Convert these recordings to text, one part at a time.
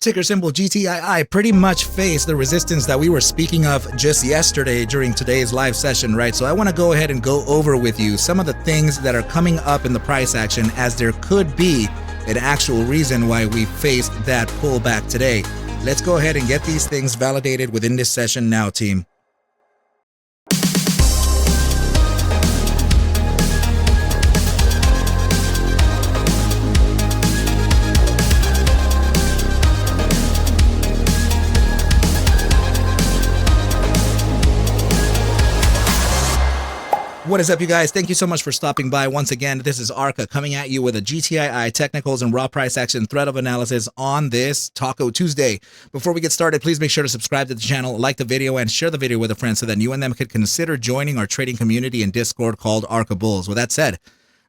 Ticker symbol GTII pretty much faced the resistance that we were speaking of just yesterday during today's live session, right? So I want to go ahead and go over with you some of the things that are coming up in the price action, as there could be an actual reason why we faced that pullback today. Let's go ahead and get these things validated within this session now, team. What is up, you guys? Thank you so much for stopping by once again. This is ARCa coming at you with a GTII technicals and raw price action thread of analysis on this Taco Tuesday. Before we get started, please make sure to subscribe to the channel, like the video, and share the video with a friend so that you and them could consider joining our trading community in Discord called ARCa Bulls. With that said,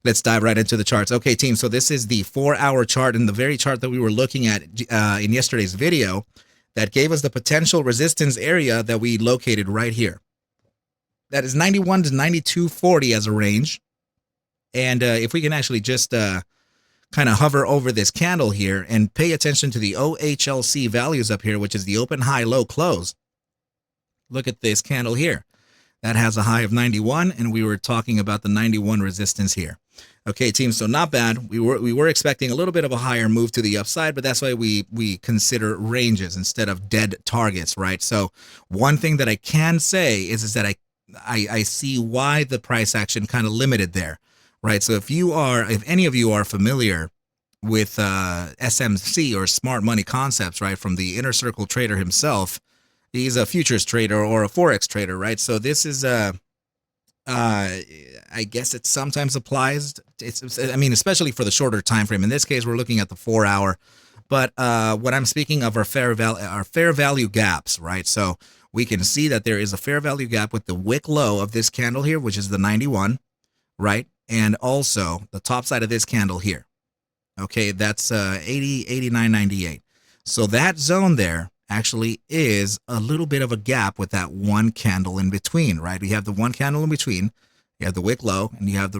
let's dive right into the charts. Okay, team, so this is the 4-hour chart, and the very chart that we were looking at in yesterday's video that gave us the potential resistance area that we located right here. That is 91 to 92.40 as a range. And if we can actually just kind of hover over this candle here and pay attention to the OHLC values up here, which is the open, high, low, close. Look at this candle here. That has a high of 91, and we were talking about the 91 resistance here. Okay, team, so not bad. We were expecting a little bit of a higher move to the upside, but that's why we consider ranges instead of dead targets, right? So one thing that I can say is that I see why the price action kind of limited there, right? So if any of you are familiar with SMC or smart money concepts, right, from the inner circle trader himself, he's a futures trader or a forex trader, right? So this is I guess it sometimes applies. I mean, especially for the shorter time frame. In this case, we're looking at the 4-hour. But what I'm speaking of are fair value gaps, right? So we can see that there is a fair value gap with the wick low of this candle here, which is the 91, right? And also the top side of this candle here. Okay, that's 80, 89, 98. So that zone there actually is a little bit of a gap with that one candle in between, right? We have the one candle in between, you have the wick low, and you have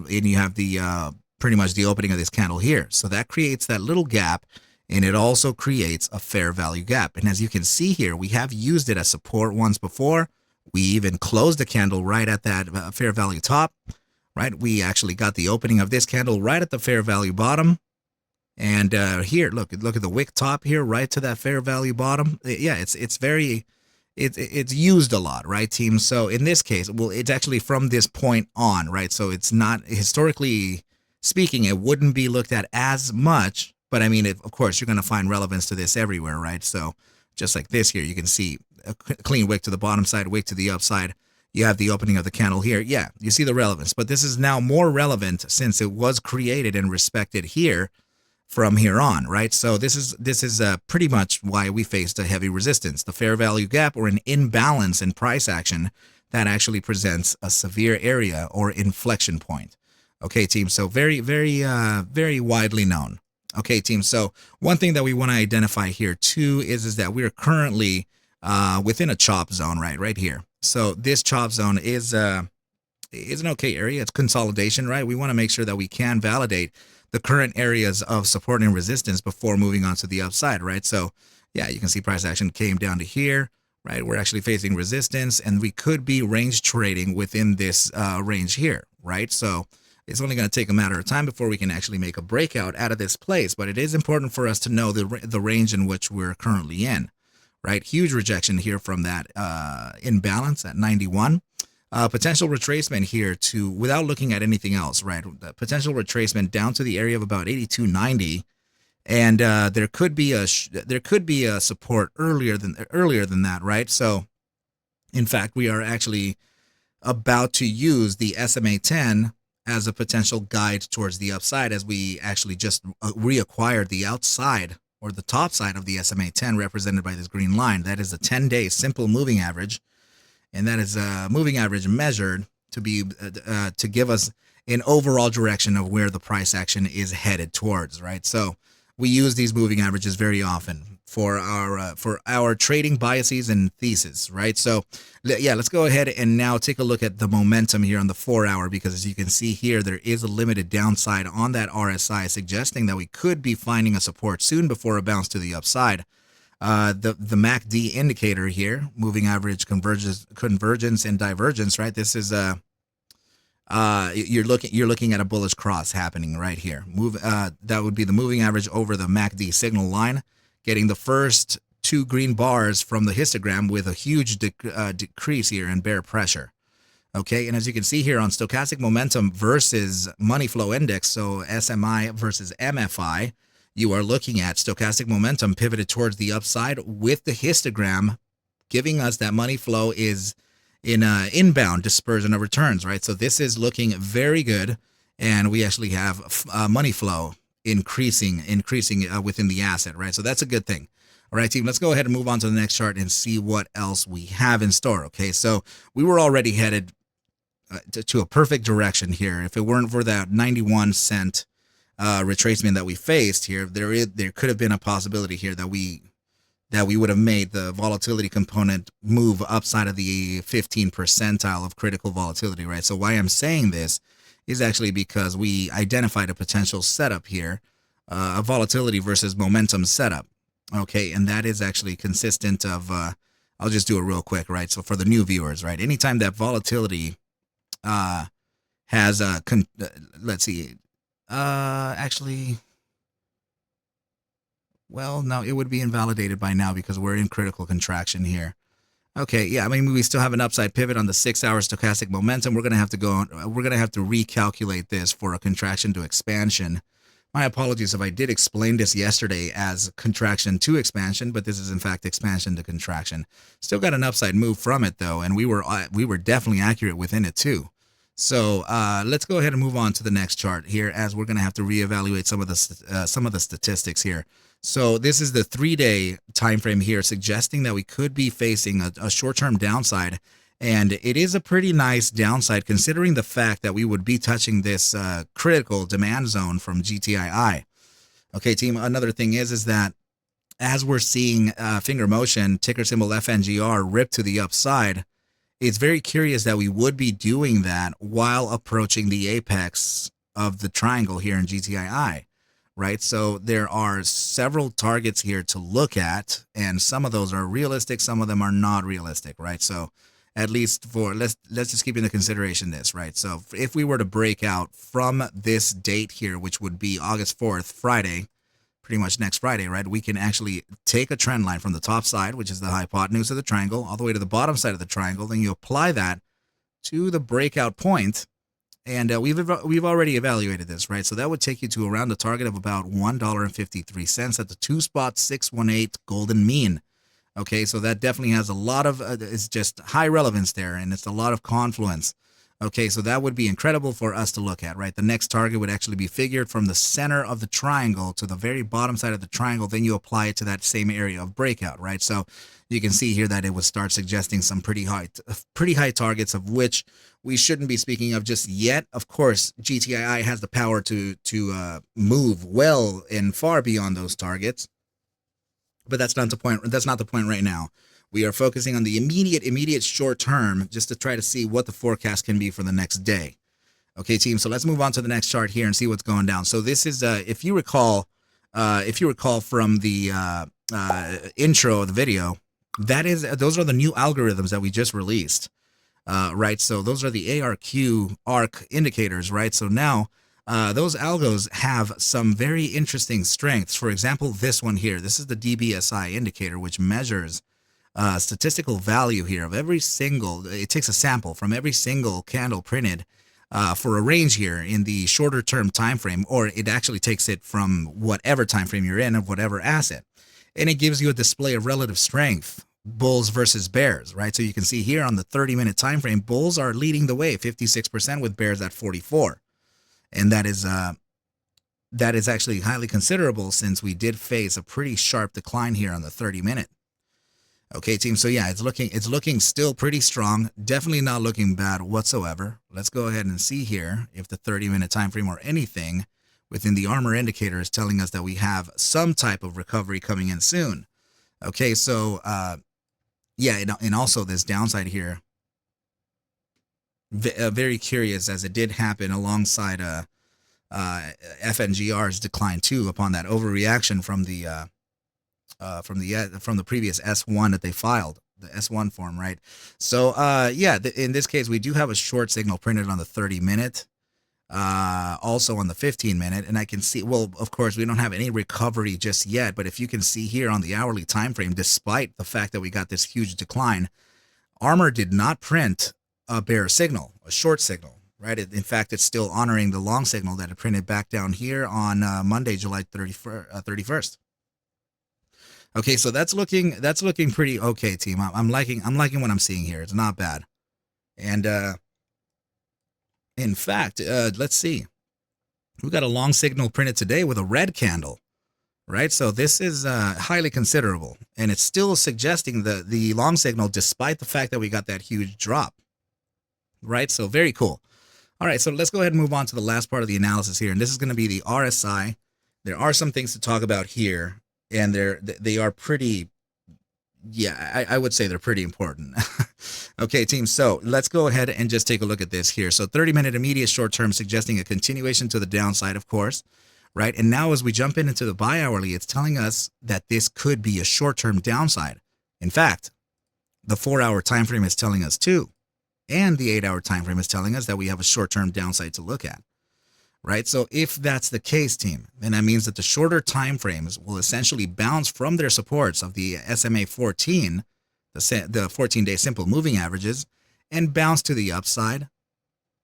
the pretty much the opening of this candle here. So that creates that little gap. And it also creates a fair value gap. And as you can see here, we have used it as support once before. We even closed the candle right at that fair value top, right? We actually got the opening of this candle right at the fair value bottom. And here, look at the wick top here, right to that fair value bottom. Yeah, it's used a lot, right, team? So in this case, well, it's actually from this point on, right? So it's not, historically speaking, it wouldn't be looked at as much. But I mean, of course, you're going to find relevance to this everywhere, right? So just like this here, you can see a clean wick to the bottom side, wick to the upside. You have the opening of the candle here. Yeah, you see the relevance. But this is now more relevant since it was created and respected here from here on, right? So this is pretty much why we faced a heavy resistance. The fair value gap, or an imbalance in price action that actually presents a severe area or inflection point. Okay, team. So very, very, very widely known. Okay, team. So one thing that we want to identify here too is that we are currently within a chop zone, right here. So this chop zone is an okay area. It's consolidation, right? We want to make sure that we can validate the current areas of support and resistance before moving on to the upside, right? So yeah, you can see price action came down to here, right? We're actually facing resistance, and we could be range trading within this range here, right? So it's only going to take a matter of time before we can actually make a breakout out of this place. But it is important for us to know the range in which we're currently in, right? Huge rejection here from that imbalance at 91. Potential retracement here to, without looking at anything else, right? The potential retracement down to the area of about 82.90. And there could be a support earlier than that, right? So in fact, we are actually about to use the SMA 10 as a potential guide towards the upside, as we actually just reacquired the outside or the top side of the SMA 10 represented by this green line. That is a 10-day simple moving average, and that is a moving average measured to be to give us an overall direction of where the price action is headed towards, right? So we use these moving averages very often for our trading biases and thesis, right? So yeah, let's go ahead and now take a look at the momentum here on the 4-hour, because as you can see here, there is a limited downside on that RSI, suggesting that we could be finding a support soon before a bounce to the upside. The MACD indicator here, moving average convergence and divergence, right? This is you're looking at a bullish cross happening right here. That would be the moving average over the MACD signal line, getting the first two green bars from the histogram with a huge decrease here in bear pressure. Okay, and as you can see here on stochastic momentum versus money flow index, so SMI versus MFI, you are looking at stochastic momentum pivoted towards the upside with the histogram giving us that money flow is in inbound dispersion of returns, right? So this is looking very good, and we actually have money flow increasing within the asset, right? So that's a good thing. All right, team, let's go ahead and move on to the next chart and see what else we have in store. Okay, so we were already headed to a perfect direction here. If it weren't for that 91-cent retracement that we faced here, there could have been a possibility here that we would have made the volatility component move upside of the 15th percentile of critical volatility, right? So why I'm saying this is actually because we identified a potential setup here, a volatility versus momentum setup. Okay, and that is actually consistent of, I'll just do it real quick, right? So for the new viewers, right? Anytime that volatility has a, let's see, actually, well, no, it would be invalidated by now because we're in critical contraction here. Okay, yeah, I mean, we still have an upside pivot on the 6-hour stochastic momentum. We're going to have to recalculate this for a contraction to expansion. My apologies if I did explain this yesterday as contraction to expansion, but this is in fact expansion to contraction. Still got an upside move from it though, and we were definitely accurate within it too. So let's go ahead and move on to the next chart here, as we're going to have to reevaluate some of the statistics here. So this is the 3-day time frame here, suggesting that we could be facing a short-term downside, and it is a pretty nice downside considering the fact that we would be touching this critical demand zone from GTII. Okay, team. Another thing is that as we're seeing finger motion, ticker symbol FNGR, rip to the upside, it's very curious that we would be doing that while approaching the apex of the triangle here in GTII, right? So there are several targets here to look at, and some of those are realistic, some of them are not realistic, right? So at least for, let's just keep into consideration this, right? So if we were to break out from this date here, which would be August 4th, Friday, pretty much next Friday, right? We can actually take a trend line from the top side, which is the hypotenuse of the triangle, all the way to the bottom side of the triangle. Then you apply that to the breakout point, and we've already evaluated this, right? So that would take you to around a target of about $1.53 at the 2.618 golden mean. Okay, so that definitely has a lot of, it's just high relevance there, and it's a lot of confluence. Okay, so that would be incredible for us to look at, right? The next target would actually be figured from the center of the triangle to the very bottom side of the triangle. Then you apply it to that same area of breakout, right? So you can see here that it would start suggesting some pretty high targets, of which we shouldn't be speaking of just yet. Of course, GTII has the power to move well and far beyond those targets, but that's not the point. That's not the point right now. We are focusing on the immediate short term, just to try to see what the forecast can be for the next day. Okay, team. So let's move on to the next chart here and see what's going down. So this is, if you recall from the intro of the video, those are the new algorithms that we just released, right? So those are the ARCa indicators, right? So now those algos have some very interesting strengths. For example, this one here. This is the DBSI indicator, which measures statistical value here of every single, it takes a sample from every single candle printed for a range here in the shorter term time frame, or it actually takes it from whatever time frame you're in of whatever asset, and it gives you a display of relative strength, bulls versus bears, right? So you can see here on the 30-minute time frame, bulls are leading the way, 56%, with bears at 44%, and that is actually highly considerable, since we did face a pretty sharp decline here on the 30-minute. Okay, team. So yeah, it's looking still pretty strong. Definitely not looking bad whatsoever. Let's go ahead and see here if the 30-minute time frame or anything within the armor indicator is telling us that we have some type of recovery coming in soon. Okay, so yeah, and also this downside here, very curious, as it did happen alongside FNGR's decline too, upon that overreaction from the from the previous S1 that they filed, the S1 form, right? So yeah, in this case, we do have a short signal printed on the 30-minute, also on the 15-minute, and I can see, well, of course, we don't have any recovery just yet, but if you can see here on the hourly time frame, despite the fact that we got this huge decline, Armor did not print a bear signal, a short signal, right? In fact, it's still honoring the long signal that it printed back down here on Monday, July 31st. Okay, so that's looking pretty okay, team. I'm liking what I'm seeing here. It's not bad. And in fact, let's see. We got a long signal printed today with a red candle, right? So this is highly considerable, and it's still suggesting the long signal despite the fact that we got that huge drop, right? So very cool. All right, so let's go ahead and move on to the last part of the analysis here, and this is going to be the RSI. There are some things to talk about here, and they are pretty, yeah, I would say they're pretty important. Okay, team, so let's go ahead and just take a look at this here. So 30-minute immediate short term suggesting a continuation to the downside, of course, right? And now as we jump into the bi-hourly, it's telling us that this could be a short-term downside. In fact, the 4-hour time frame is telling us too, and the 8-hour time frame is telling us that we have a short-term downside to look at, right? So if that's the case, team, then that means that the shorter time frames will essentially bounce from their supports of the SMA 14, the 14-day simple moving averages, and bounce to the upside.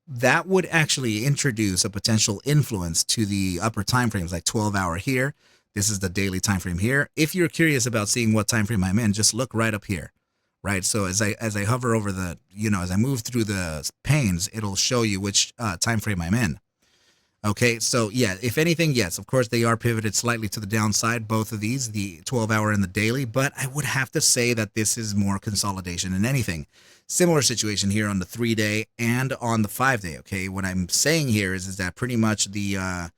That would actually introduce a potential influence to the upper time frames, like 12-hour here. This is the daily time frame here. If you're curious about seeing what time frame I'm in, just look right up here, right? So as I hover over the, as I move through the panes, it'll show you which time frame I'm in. Okay, so yeah, if anything, yes, of course, they are pivoted slightly to the downside, both of these, the 12-hour and the daily, but I would have to say that this is more consolidation than anything. Similar situation here on the 3-day and on the 5-day, okay? What I'm saying here is that pretty much the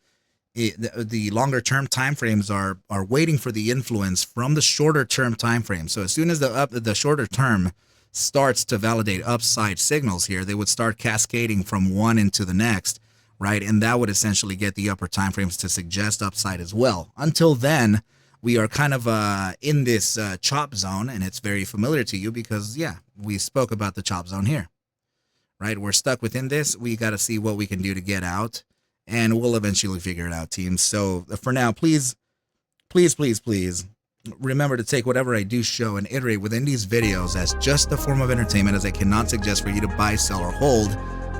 longer-term time frames are waiting for the influence from the shorter-term time frame. So as soon as the shorter term starts to validate upside signals here, they would start cascading from one into the next, right? And that would essentially get the upper time frames to suggest upside as well. Until then, we are kind of in this chop zone, and it's very familiar to you because, yeah, we spoke about the chop zone here, right? We're stuck within this. We got to see what we can do to get out, and we'll eventually figure it out, team. So for now, please, please, please, please remember to take whatever I do show and iterate within these videos as just a form of entertainment, as I cannot suggest for you to buy, sell, or hold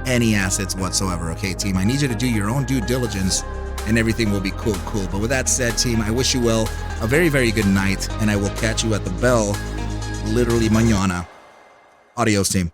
any assets whatsoever. Okay, team, I need you to do your own due diligence and everything will be cool. But with that said, team, I wish you well, a very, very good night, and I will catch you at the bell literally mañana. Adios, team.